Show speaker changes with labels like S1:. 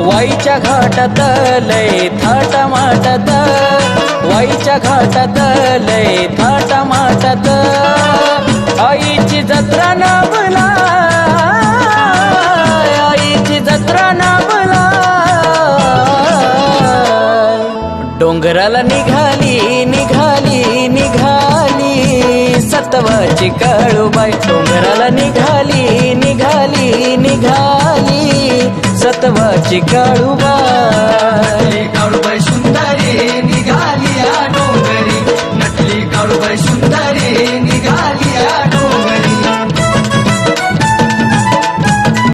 S1: वाईच्या घाटात लय थाट माटात, वाईच्या घाटात लय थाट माटात, आईची जत्रा नाबला, आईची जत्रा नाबला, डोंगराला निघाली निघाली निघाली सतवाची काळूबाई, डोंगराला निघाली निघाली निघाली सतवाची काळूबाई,
S2: काळूबाई सुंदर